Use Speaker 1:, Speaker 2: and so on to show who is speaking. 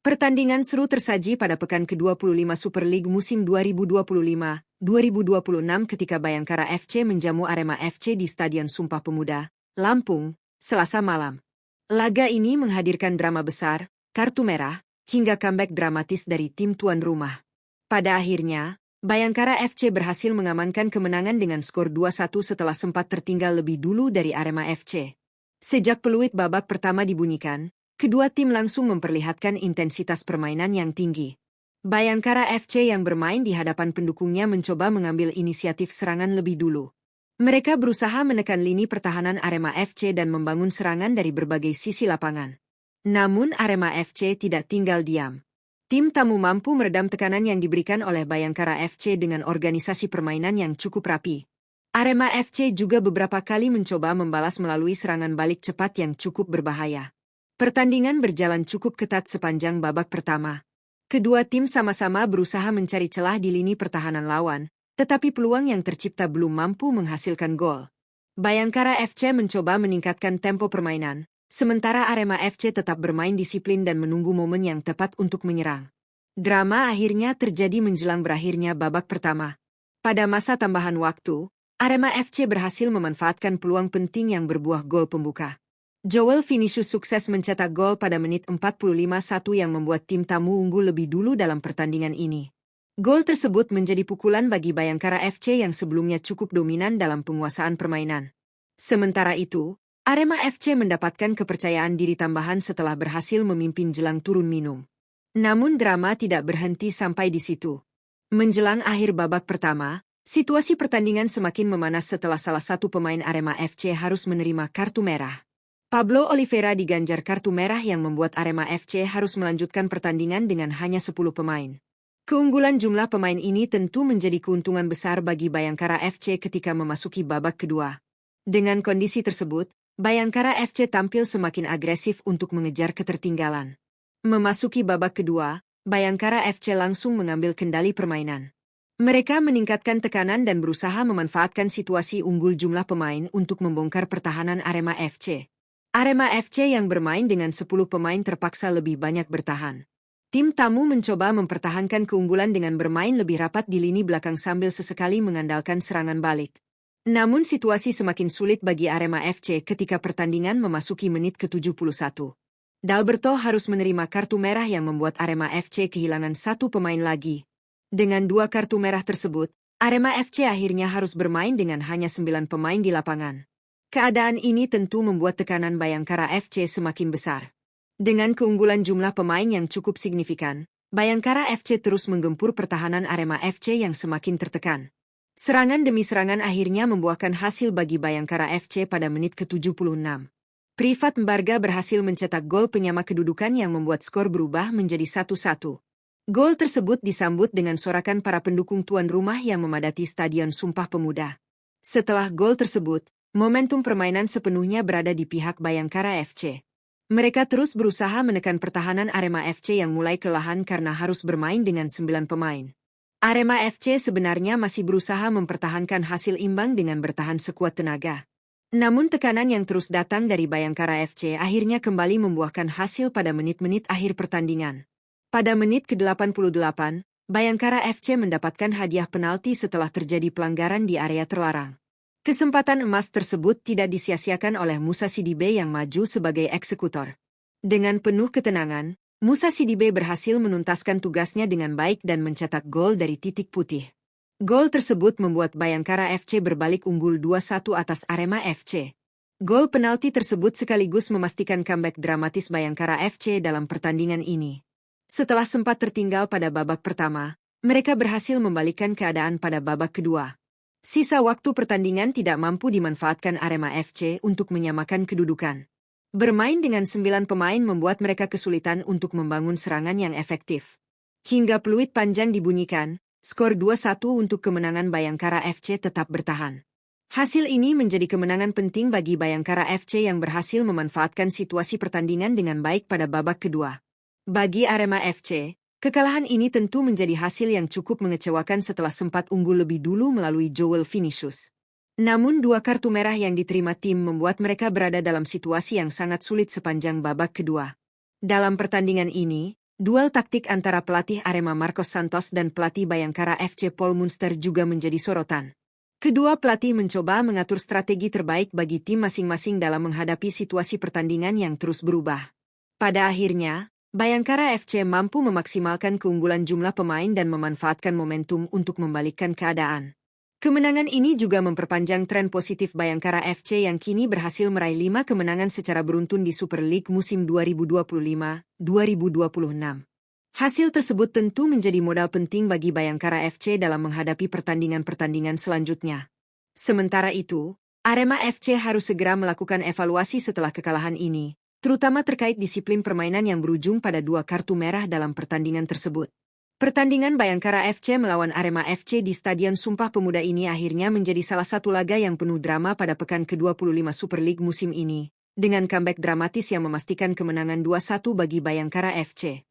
Speaker 1: Pertandingan seru tersaji pada pekan ke-25 Super League musim 2025-2026 ketika Bayangkara FC menjamu Arema FC di Stadion Sumpah Pemuda, Lampung, Selasa malam. Laga ini menghadirkan drama besar, kartu merah, hingga comeback dramatis dari tim tuan rumah. Pada akhirnya, Bayangkara FC berhasil mengamankan kemenangan dengan skor 2-1 setelah sempat tertinggal lebih dulu dari Arema FC. Sejak peluit babak pertama dibunyikan, kedua tim langsung memperlihatkan intensitas permainan yang tinggi. Bayangkara FC yang bermain di hadapan pendukungnya mencoba mengambil inisiatif serangan lebih dulu. Mereka berusaha menekan lini pertahanan Arema FC dan membangun serangan dari berbagai sisi lapangan. Namun Arema FC tidak tinggal diam. Tim tamu mampu meredam tekanan yang diberikan oleh Bayangkara FC dengan organisasi permainan yang cukup rapi. Arema FC juga beberapa kali mencoba membalas melalui serangan balik cepat yang cukup berbahaya. Pertandingan berjalan cukup ketat sepanjang babak pertama. Kedua tim sama-sama berusaha mencari celah di lini pertahanan lawan, tetapi peluang yang tercipta belum mampu menghasilkan gol. Bayangkara FC mencoba meningkatkan tempo permainan, sementara Arema FC tetap bermain disiplin dan menunggu momen yang tepat untuk menyerang. Drama akhirnya terjadi menjelang berakhirnya babak pertama. Pada masa tambahan waktu, Arema FC berhasil memanfaatkan peluang penting yang berbuah gol pembuka. Joel Vinicius sukses mencetak gol pada menit 45-1 yang membuat tim tamu unggul lebih dulu dalam pertandingan ini. Gol tersebut menjadi pukulan bagi Bayangkara FC yang sebelumnya cukup dominan dalam penguasaan permainan. Sementara itu, Arema FC mendapatkan kepercayaan diri tambahan setelah berhasil memimpin jelang turun minum. Namun drama tidak berhenti sampai di situ. Menjelang akhir babak pertama, situasi pertandingan semakin memanas setelah salah satu pemain Arema FC harus menerima kartu merah. Pablo Oliveira diganjar kartu merah yang membuat Arema FC harus melanjutkan pertandingan dengan hanya 10 pemain. Keunggulan jumlah pemain ini tentu menjadi keuntungan besar bagi Bayangkara FC ketika memasuki babak kedua. Dengan kondisi tersebut, Bayangkara FC tampil semakin agresif untuk mengejar ketertinggalan. Memasuki babak kedua, Bayangkara FC langsung mengambil kendali permainan. Mereka meningkatkan tekanan dan berusaha memanfaatkan situasi unggul jumlah pemain untuk membongkar pertahanan Arema FC. Arema FC yang bermain dengan 10 pemain terpaksa lebih banyak bertahan. Tim tamu mencoba mempertahankan keunggulan dengan bermain lebih rapat di lini belakang sambil sesekali mengandalkan serangan balik. Namun situasi semakin sulit bagi Arema FC ketika pertandingan memasuki menit ke-71. Dalberto harus menerima kartu merah yang membuat Arema FC kehilangan satu pemain lagi. Dengan 2 kartu merah tersebut, Arema FC akhirnya harus bermain dengan hanya 9 pemain di lapangan. Keadaan ini tentu membuat tekanan Bayangkara FC semakin besar. Dengan keunggulan jumlah pemain yang cukup signifikan, Bayangkara FC terus menggempur pertahanan Arema FC yang semakin tertekan. Serangan demi serangan akhirnya membuahkan hasil bagi Bayangkara FC pada menit ke-76. Privat Mbarga berhasil mencetak gol penyama kedudukan yang membuat skor berubah menjadi 1-1. Gol tersebut disambut dengan sorakan para pendukung tuan rumah yang memadati Stadion Sumpah Pemuda. Setelah gol tersebut, momentum permainan sepenuhnya berada di pihak Bayangkara FC. Mereka terus berusaha menekan pertahanan Arema FC yang mulai kelelahan karena harus bermain dengan 9 pemain. Arema FC sebenarnya masih berusaha mempertahankan hasil imbang dengan bertahan sekuat tenaga. Namun tekanan yang terus datang dari Bayangkara FC akhirnya kembali membuahkan hasil pada menit-menit akhir pertandingan. Pada menit ke-88, Bayangkara FC mendapatkan hadiah penalti setelah terjadi pelanggaran di area terlarang. Kesempatan emas tersebut tidak disia-siakan oleh Musa Sidibe yang maju sebagai eksekutor. Dengan penuh ketenangan, Musa Sidibe berhasil menuntaskan tugasnya dengan baik dan mencetak gol dari titik putih. Gol tersebut membuat Bayangkara FC berbalik unggul 2-1 atas Arema FC. Gol penalti tersebut sekaligus memastikan comeback dramatis Bayangkara FC dalam pertandingan ini. Setelah sempat tertinggal pada babak pertama, mereka berhasil membalikkan keadaan pada babak kedua. Sisa waktu pertandingan tidak mampu dimanfaatkan Arema FC untuk menyamakan kedudukan. Bermain dengan 9 pemain membuat mereka kesulitan untuk membangun serangan yang efektif. Hingga peluit panjang dibunyikan, skor 2-1 untuk kemenangan Bayangkara FC tetap bertahan. Hasil ini menjadi kemenangan penting bagi Bayangkara FC yang berhasil memanfaatkan situasi pertandingan dengan baik pada babak kedua. Bagi Arema FC, kekalahan ini tentu menjadi hasil yang cukup mengecewakan setelah sempat unggul lebih dulu melalui Joel Vinicius. Namun 2 kartu merah yang diterima tim membuat mereka berada dalam situasi yang sangat sulit sepanjang babak kedua. Dalam pertandingan ini, Duel taktik antara pelatih Arema Marcos Santos dan pelatih Bayangkara FC Paul Munster juga menjadi sorotan. Kedua pelatih mencoba mengatur strategi terbaik bagi tim masing-masing dalam menghadapi situasi pertandingan yang terus berubah. Pada akhirnya, Bayangkara FC mampu memaksimalkan keunggulan jumlah pemain dan memanfaatkan momentum untuk membalikkan keadaan. Kemenangan ini juga memperpanjang tren positif Bayangkara FC yang kini berhasil meraih 5 kemenangan secara beruntun di Super League musim 2025-2026. Hasil tersebut tentu menjadi modal penting bagi Bayangkara FC dalam menghadapi pertandingan-pertandingan selanjutnya. Sementara itu, Arema FC harus segera melakukan evaluasi setelah kekalahan ini, terutama terkait disiplin permainan yang berujung pada 2 kartu merah dalam pertandingan tersebut. Pertandingan Bayangkara FC melawan Arema FC di Stadion Sumpah Pemuda ini akhirnya menjadi salah satu laga yang penuh drama pada pekan ke-25 Super League musim ini, dengan comeback dramatis yang memastikan kemenangan 2-1 bagi Bayangkara FC.